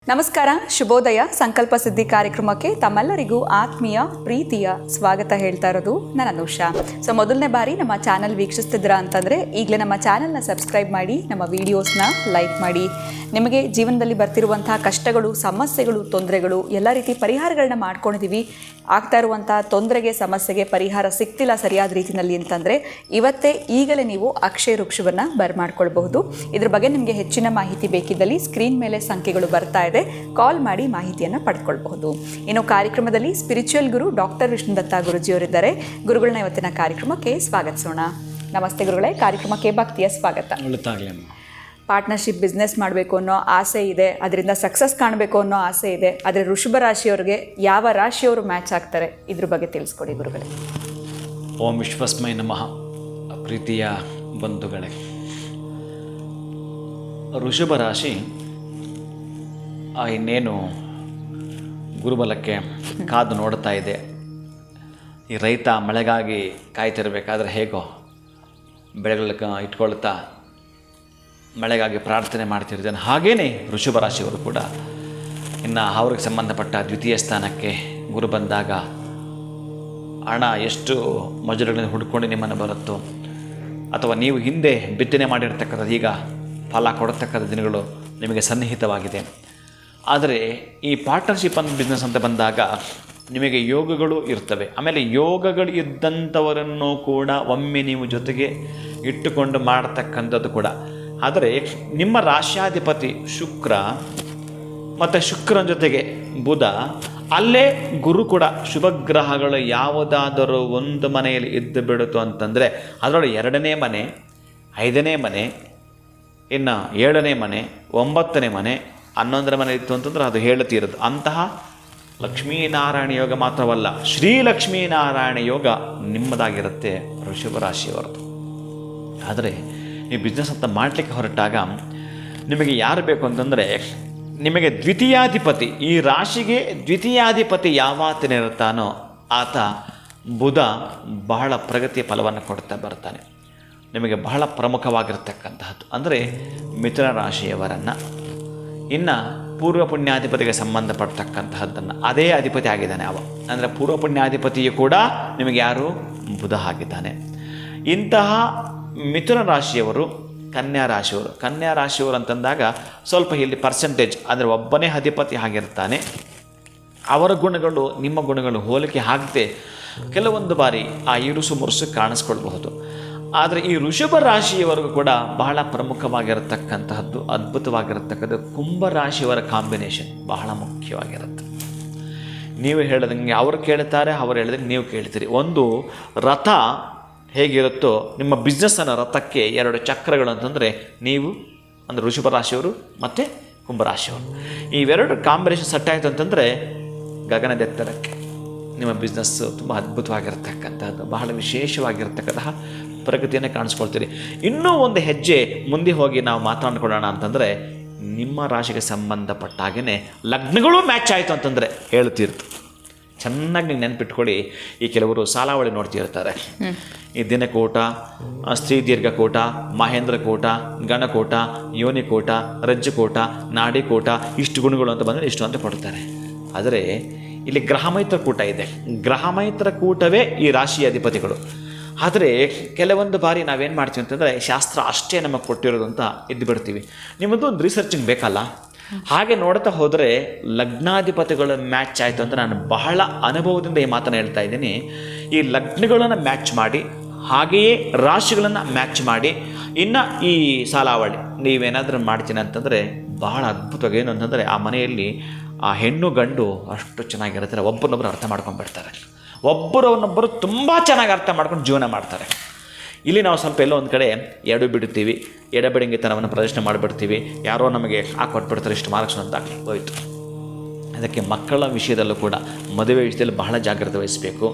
ನಮಸ್ಕಾರ, ಶುಭೋದಯ. ಸಂಕಲ್ಪ ಸಿದ್ಧಿ ಕಾರ್ಯಕ್ರಮಕ್ಕೆ ತಮ್ಮೆಲ್ಲರಿಗೂ ಆತ್ಮೀಯ ಪ್ರೀತಿಯ ಸ್ವಾಗತ ಹೇಳ್ತಾ ಇರೋದು ನಾನು ಅನುಷಾ. ಮೊದಲನೇ ಬಾರಿ ನಮ್ಮ ಚಾನಲ್ ವೀಕ್ಷಿಸ್ತಿದ್ದೀರಾ ಅಂತಂದರೆ ಈಗಲೇ ನಮ್ಮ ಚಾನಲ್ನ ಸಬ್ಸ್ಕ್ರೈಬ್ ಮಾಡಿ, ನಮ್ಮ ವಿಡಿಯೋಸ್ನ ಲೈಕ್ ಮಾಡಿ. ನಿಮಗೆ ಜೀವನದಲ್ಲಿ ಬರ್ತಿರುವಂತಹ ಕಷ್ಟಗಳು, ಸಮಸ್ಯೆಗಳು, ತೊಂದರೆಗಳು ಎಲ್ಲ ರೀತಿ ಪರಿಹಾರಗಳನ್ನ ಮಾಡ್ಕೊಂಡಿದ್ದೀವಿ. ಆಗ್ತಾ ಇರುವಂಥ ತೊಂದರೆಗೆ, ಸಮಸ್ಯೆಗೆ ಪರಿಹಾರ ಸಿಗ್ತಿಲ್ಲ ಸರಿಯಾದ ರೀತಿಯಲ್ಲಿ ಅಂತಂದರೆ ಈಗಲೇ ನೀವು ಅಕ್ಷಯ ವೃಕ್ಷವನ್ನು ಬರ್ಮಾಡ್ಕೊಳ್ಬಹುದು. ಇದ್ರ ಬಗ್ಗೆ ನಿಮಗೆ ಹೆಚ್ಚಿನ ಮಾಹಿತಿ ಬೇಕಿದ್ದಲ್ಲಿ ಸ್ಕ್ರೀನ್ ಮೇಲೆ ಸಂಖ್ಯೆಗಳು ಬರ್ತಾ ಇದೆ, ಕಾಲ್ ಮಾಡಿ ಮಾಹಿತಿಯನ್ನು ಪಡ್ಕೊಳ್ಬಹುದು. ಇನ್ನು ಕಾರ್ಯಕ್ರಮದಲ್ಲಿ ಸ್ಪಿರಿಚುವಲ್ ಗುರು ಡಾಕ್ಟರ್ ವಿಷ್ಣುದತ್ತ ಗುರುಜಿಯವರಿದ್ದಾರೆ. ಗುರುಗಳನ್ನ ಇವತ್ತಿನ ಕಾರ್ಯಕ್ರಮಕ್ಕೆ ಸ್ವಾಗತಿಸೋಣ. ನಮಸ್ತೆ ಗುರುಗಳೇ, ಕಾರ್ಯಕ್ರಮಕ್ಕೆ ಭಕ್ತಿಯ ಸ್ವಾಗತ. ಪಾರ್ಟ್ನರ್ಶಿಪ್ ಬಿಸ್ನೆಸ್ ಮಾಡಬೇಕು ಅನ್ನೋ ಆಸೆ ಇದೆ, ಅದರಿಂದ ಸಕ್ಸಸ್ ಕಾಣಬೇಕು ಅನ್ನೋ ಆಸೆ ಇದೆ. ಆದರೆ ವೃಷಭ ರಾಶಿಯವರಿಗೆ ಯಾವ ರಾಶಿಯವರು ಮ್ಯಾಚ್ ಆಗ್ತಾರೆ, ಇದ್ರ ಬಗ್ಗೆ ತಿಳಿಸ್ಕೊಡಿ ಗುರುಗಳೇ. ಓಂ ವಿಶ್ವಸ್ಮೈ ನಮಃ. ಪ್ರೀತಿಯ ಬಂಧುಗಳೇ, ವೃಷಭ ರಾಶಿ ಇನ್ನೇನು ಗುರುಬಲಕ್ಕೆ ಕಾದು ನೋಡ್ತಾ ಇದೆ. ಈ ರೈತ ಮಳೆಗಾಗಿ ಕಾಯ್ತಿರಬೇಕಾದ್ರೆ ಹೇಗೋ ಬೆಳೆಗಳ ಇಟ್ಕೊಳ್ತಾ ಮಳೆಗಾಗಿ ಪ್ರಾರ್ಥನೆ ಮಾಡ್ತಿರ್ತಾನೆ, ಹಾಗೇ ವೃಷಭ ರಾಶಿಯವರು ಕೂಡ ಇನ್ನು ಅವ್ರಿಗೆ ಸಂಬಂಧಪಟ್ಟ ದ್ವಿತೀಯ ಸ್ಥಾನಕ್ಕೆ ಗುರು ಬಂದಾಗ ಹಣ ಎಷ್ಟು ಮಜುರುಗಳನ್ನು ಹುಡ್ಕೊಂಡು ನಿಮ್ಮನ್ನು ಬರುತ್ತೋ, ಅಥವಾ ನೀವು ಹಿಂದೆ ಬಿತ್ತನೆ ಮಾಡಿರ್ತಕ್ಕಂಥದ್ದು ಈಗ ಫಲ ಕೊಡತಕ್ಕಂಥ ದಿನಗಳು ನಿಮಗೆ ಸನ್ನಿಹಿತವಾಗಿದೆ. ಆದರೆ ಈ ಪಾರ್ಟ್ನರ್ಶಿಪ್ ಅಂತ ಬಿಸ್ನೆಸ್ ಅಂತ ಬಂದಾಗ ನಿಮಗೆ ಯೋಗಗಳು ಇರ್ತವೆ. ಆಮೇಲೆ ಯೋಗಗಳು ಇದ್ದಂಥವರನ್ನು ಕೂಡ ಒಮ್ಮೆ ನೀವು ಜೊತೆಗೆ ಇಟ್ಟುಕೊಂಡು ಮಾಡತಕ್ಕಂಥದ್ದು ಕೂಡ. ಆದರೆ ನಿಮ್ಮ ರಾಶ್ಯಾಧಿಪತಿ ಶುಕ್ರ ಮತ್ತು ಶುಕ್ರನ ಜೊತೆಗೆ ಬುಧ, ಅಲ್ಲೇ ಗುರು ಕೂಡ, ಶುಭಗ್ರಹಗಳು ಯಾವುದಾದರೂ ಒಂದು ಮನೆಯಲ್ಲಿ ಇದ್ದು ಬಿಡುತ್ತು ಅಂತಂದರೆ ಅದರೊಳಗೆ 2ನೇ ಮನೆ, 5ನೇ ಮನೆ, ಇನ್ನು 7ನೇ ಮನೆ, 9ನೇ ಮನೆ, 11ನೇ ಮನೆ ಇತ್ತು ಅಂತಂದ್ರೆ ಅದು ಹೇಳುತ್ತೀರದು. ಅಂತಹ ಲಕ್ಷ್ಮೀನಾರಾಯಣ ಯೋಗ ಮಾತ್ರವಲ್ಲ, ಶ್ರೀಲಕ್ಷ್ಮೀನಾರಾಯಣ ಯೋಗ ನಿಮ್ಮದಾಗಿರುತ್ತೆ ವೃಷಭ ರಾಶಿಯವರದು. ಆದರೆ ಈ ಬಿಸ್ನೆಸ್ ಅಂತ ಮಾಡಲಿಕ್ಕೆ ಹೊರಟಾಗ ನಿಮಗೆ ಯಾರು ಬೇಕು ಅಂತಂದರೆ, ನಿಮಗೆ ದ್ವಿತೀಯಾಧಿಪತಿ, ಈ ರಾಶಿಗೆ ದ್ವಿತೀಯಾಧಿಪತಿ ಯಾವಾತನಿರುತ್ತಾನೋ ಆತ ಬುಧ ಬಹಳ ಪ್ರಗತಿಯ ಫಲವನ್ನು ಕೊಡ್ತಾ ಬರ್ತಾನೆ. ನಿಮಗೆ ಬಹಳ ಪ್ರಮುಖವಾಗಿರ್ತಕ್ಕಂತಹದ್ದು ಅಂದರೆ ಮಿಥುನ ರಾಶಿಯವರನ್ನು, ಇನ್ನು ಪೂರ್ವ ಪುಣ್ಯಾಧಿಪತಿಗೆ ಸಂಬಂಧಪಡ್ತಕ್ಕಂತಹದ್ದನ್ನು, ಅದೇ ಅಧಿಪತಿ ಆಗಿದ್ದಾನೆ ಅವ. ಅಂದರೆ ಪೂರ್ವ ಪುಣ್ಯಾಧಿಪತಿಯು ಕೂಡ ನಿಮಗೆ ಯಾರು, ಬುಧ ಆಗಿದ್ದಾನೆ. ಇಂತಹ ಮಿಥುನ ರಾಶಿಯವರು, ಕನ್ಯಾ ರಾಶಿಯವರು, ಕನ್ಯಾ ರಾಶಿಯವರು ಅಂತಂದಾಗ ಸ್ವಲ್ಪ ಇಲ್ಲಿ ಪರ್ಸೆಂಟೇಜ್ ಅಂದರೆ ಒಬ್ಬನೇ ಅಧಿಪತಿ ಆಗಿರ್ತಾನೆ. ಅವರ ಗುಣಗಳು ನಿಮ್ಮ ಗುಣಗಳು ಹೋಲಿಕೆ ಆಗದೆ ಕೆಲವೊಂದು ಬಾರಿ ಆ ಇರುಸು ಮುರುಸು ಕಾಣಿಸ್ಕೊಳ್ಬಹುದು. ಆದರೆ ಈ ವೃಷಭ ರಾಶಿಯವರೆಗೂ ಕೂಡ ಬಹಳ ಪ್ರಮುಖವಾಗಿರತಕ್ಕಂತಹದ್ದು, ಅದ್ಭುತವಾಗಿರತಕ್ಕಂಥದ್ದು ಕುಂಭರಾಶಿಯವರ ಕಾಂಬಿನೇಷನ್ ಬಹಳ ಮುಖ್ಯವಾಗಿರುತ್ತೆ. ನೀವು ಹೇಳಿದಂಗೆ ಅವರು ಕೇಳ್ತಾರೆ, ಅವರು ಹೇಳಿದಂಗೆ ನೀವು ಕೇಳ್ತೀರಿ. ಒಂದು ರಥ ಹೇಗಿರುತ್ತೋ ನಿಮ್ಮ ಬಿಸ್ನೆಸ್ಸನ್ನು ರಥಕ್ಕೆ 2 ಚಕ್ರಗಳು ಅಂತಂದರೆ ನೀವು ಅಂದರೆ ವೃಷಭ ರಾಶಿಯವರು ಮತ್ತು ಕುಂಭರಾಶಿಯವರು, ಇವೆರಡು ಕಾಂಬಿನೇಷನ್ ಸೆಟ್ ಆಯಿತು ಅಂತಂದರೆ ಗಗನದೆತ್ತರಕ್ಕೆ ನಿಮ್ಮ ಬಿಸ್ನೆಸ್ಸು ತುಂಬ ಅದ್ಭುತವಾಗಿರ್ತಕ್ಕಂಥದ್ದು, ಬಹಳ ವಿಶೇಷವಾಗಿರ್ತಕ್ಕಂತಹ ಪ್ರಗತಿಯನ್ನು ಕಾಣಿಸ್ಕೊಳ್ತೀರಿ. ಇನ್ನೂ ಒಂದು ಹೆಜ್ಜೆ ಮುಂದೆ ಹೋಗಿ ನಾವು ಮಾತನಾಡ್ಕೊಳ್ಳೋಣ ಅಂತಂದರೆ, ನಿಮ್ಮ ರಾಶಿಗೆ ಸಂಬಂಧಪಟ್ಟ ಹಾಗೆಯೇ ಲಗ್ನಗಳು ಮ್ಯಾಚ್ ಆಯಿತು ಅಂತಂದರೆ ಹೇಳ್ತಿರ್ತು. ಚೆನ್ನಾಗಿ ನೀವು ನೆನ್ಪಿಟ್ಕೊಳ್ಳಿ. ಈ ಕೆಲವರು ಸಾಲಾವಳಿ ನೋಡ್ತಿರ್ತಾರೆ. ಈ ದಿನಕೂಟ, ಸ್ತ್ರೀ ದೀರ್ಘಕೂಟ, ಮಹೇಂದ್ರಕೂಟ, ಗಣಕೂಟ, ಯೋನಿಕೂಟ, ರಜ್ಜುಕೂಟ, ನಾಡಿಕೂಟ, ಇಷ್ಟು ಗುಣಗಳು ಅಂತ ಬಂದರೆ ಇಷ್ಟು ಅಂತ ಕೊಡ್ತಾರೆ. ಆದರೆ ಇಲ್ಲಿ ಗ್ರಹಮೈತ್ರ ಕೂಟ ಇದೆ. ಗ್ರಹಮೈತ್ರ ಕೂಟವೇ ಈ ರಾಶಿಯ ಅಧಿಪತಿಗಳು. ಆದರೆ ಕೆಲವೊಂದು ಬಾರಿ ನಾವೇನು ಮಾಡ್ತೀವಿ ಅಂತಂದರೆ, ಶಾಸ್ತ್ರ ಅಷ್ಟೇ ನಮಗೆ ಕೊಟ್ಟಿರೋದು ಅಂತ ಇದ್ದು ಬಿಡ್ತೀವಿ. ನಿಮ್ಮದು ಒಂದು ರಿಸರ್ಚಿಂಗ್ ಬೇಕಲ್ಲ. ಹಾಗೆ ನೋಡ್ತಾ ಹೋದರೆ ಲಗ್ನಾಧಿಪತಿಗಳ ಮ್ಯಾಚ್ ಆಯಿತು ಅಂತ ನಾನು ಬಹಳ ಅನುಭವದಿಂದ ಈ ಮಾತನ್ನು ಹೇಳ್ತಾ ಇದ್ದೀನಿ. ಈ ಲಗ್ನಗಳನ್ನು ಮ್ಯಾಚ್ ಮಾಡಿ, ಹಾಗೆಯೇ ರಾಶಿಗಳನ್ನು ಮ್ಯಾಚ್ ಮಾಡಿ, ಇನ್ನು ಈ ಸಾಲಾವಳಿ ನೀವೇನಾದರೂ ಮಾಡ್ತೀನಿ ಅಂತಂದರೆ ಬಹಳ ಅದ್ಭುತವಾಗಿ ಏನು ಅಂತಂದರೆ, ಆ ಮನೆಯಲ್ಲಿ ಆ ಹೆಣ್ಣು ಗಂಡು ಅಷ್ಟು ಚೆನ್ನಾಗಿರ್ತಾರೆ, ಒಬ್ಬರನ್ನೊಬ್ಬರು ಅರ್ಥ ಮಾಡ್ಕೊಂಡ್ಬಿಡ್ತಾರೆ, ಒಬ್ಬರನ್ನೊಬ್ಬರು ತುಂಬ ಚೆನ್ನಾಗಿ ಅರ್ಥ ಮಾಡ್ಕೊಂಡು ಜೀವನ ಮಾಡ್ತಾರೆ. ಇಲ್ಲಿ ನಾವು ಸ್ವಲ್ಪ ಎಲ್ಲೋ ಒಂದು ಕಡೆ ಎಡು ಬಿಡ್ತೀವಿ, ಎಡಬಿಡಂಗಿತನವನ್ನು ಪ್ರದರ್ಶನ ಮಾಡಿಬಿಡ್ತೀವಿ. ಯಾರೋ ನಮಗೆ ಕೊಟ್ಬಿಡ್ತಾರೆ, ಇಷ್ಟು ಮಾರ್ಕ್ಸ್ ಅಂತ ಹೋಯಿತು. ಅದಕ್ಕೆ ಮಕ್ಕಳ ವಿಷಯದಲ್ಲೂ ಕೂಡ ಮದುವೆ ವಿಷಯದಲ್ಲಿ ಬಹಳ ಜಾಗ್ರತೆ ವಹಿಸಬೇಕು.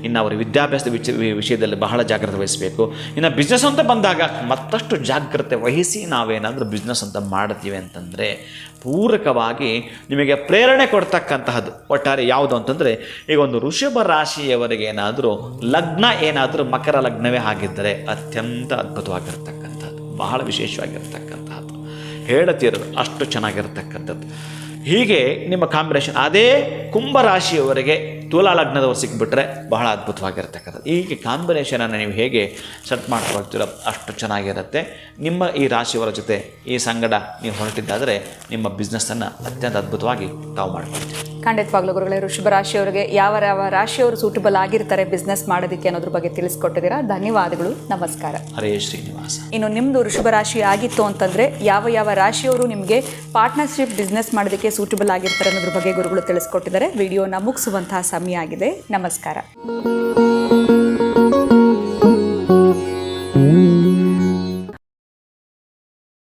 ಇನ್ನು ಅವರ ವಿದ್ಯಾಭ್ಯಾಸದ ವಿಷಯದಲ್ಲಿ ಬಹಳ ಜಾಗ್ರತೆ ವಹಿಸಬೇಕು. ಇನ್ನು ಬಿಸ್ನೆಸ್ ಅಂತ ಬಂದಾಗ ಮತ್ತಷ್ಟು ಜಾಗ್ರತೆ ವಹಿಸಿ ನಾವೇನಾದರೂ ಬಿಸ್ನೆಸ್ ಅಂತ ಮಾಡ್ತೀವಿ ಅಂತಂದರೆ ಪೂರಕವಾಗಿ ನಿಮಗೆ ಪ್ರೇರಣೆ ಕೊಡ್ತಕ್ಕಂತಹದ್ದು ಒಟ್ಟಾರೆ ಯಾವುದು ಅಂತಂದರೆ, ಈಗ ಒಂದು ವೃಷಭ ರಾಶಿಯವರೆಗೆ ಏನಾದರೂ ಲಗ್ನ ಏನಾದರೂ ಮಕರ ಲಗ್ನವೇ ಆಗಿದ್ದರೆ ಅತ್ಯಂತ ಅದ್ಭುತವಾಗಿರ್ತಕ್ಕಂಥದ್ದು, ಬಹಳ ವಿಶೇಷವಾಗಿರ್ತಕ್ಕಂಥದ್ದು, ಹೇಳತೀರದು ಅಷ್ಟು ಚೆನ್ನಾಗಿರ್ತಕ್ಕಂಥದ್ದು. ಹೀಗೆ ನಿಮ್ಮ ಕಾಂಬಿನೇಷನ್ ಅದೇ ಕುಂಭರಾಶಿಯವರೆಗೆ ತುಲಾ ಲಗ್ನದವ್ರು ಸಿಕ್ಬಿಟ್ರೆ ಬಹಳ ಅದ್ಭುತವಾಗಿರ್ತಕ್ಕಂಥದ್ದು. ಹೀಗೆ ಕಾಂಬಿನೇಷನನ್ನು ನೀವು ಹೇಗೆ ಸೆಟ್ ಮಾಡ್ತಾ ಹೋಗ್ತೀರೋ ಅಷ್ಟು ಚೆನ್ನಾಗಿರುತ್ತೆ. ನಿಮ್ಮ ಈ ರಾಶಿಯವರ ಜೊತೆ ಈ ಸಂಗಡ ನೀವು ಹೊರಟಿದ್ದಾದರೆ ನಿಮ್ಮ ಬಿಸ್ನೆಸ್ಸನ್ನು ಅತ್ಯಂತ ಅದ್ಭುತವಾಗಿ ತಾವು ಮಾಡ್ಕೊಳ್ತೀವಿ. ಖಂಡಿತವಾಗ್ಲೂ ಗುರುಗಳೇ, ವೃಷಭ ರಾಶಿಯವರಿಗೆ ಯಾವ ರಾಶಿಯವರು ಸೂಟಬಲ್ ಆಗಿರ್ತಾರೆ ಬಿಸ್ನೆಸ್ ಮಾಡೋದಕ್ಕೆ ಅನ್ನೋದ್ರ ಬಗ್ಗೆ ತಿಳಿಸ್ಕೊಟ್ಟಿದ್ದೀರಾ. ಧನ್ಯವಾದಗಳು, ನಮಸ್ಕಾರ. ಹರೇ ಶ್ರೀನಿವಾಸ. ಇನ್ನು ನಿಮ್ಮದು ವೃಷಭ ರಾಶಿ ಆಗಿತ್ತು ಅಂತಂದರೆ ಯಾವ ರಾಶಿಯವರು ನಿಮಗೆ ಪಾರ್ಟ್ನರ್ಶಿಪ್ ಬಿಸ್ನೆಸ್ ಮಾಡೋದಕ್ಕೆ ಸೂಟಬಲ್ ಆಗಿರ್ತಾರೆ ಅನ್ನೋದ್ರ ಬಗ್ಗೆ ಗುರುಗಳು ತಿಳಿಸ್ಕೊಟ್ಟಿದ್ದಾರೆ. ವಿಡಿಯೋನ ಮುಗಿಸುವಂತಹ ಸಮಯ ಆಗಿದೆ. ನಮಸ್ಕಾರ.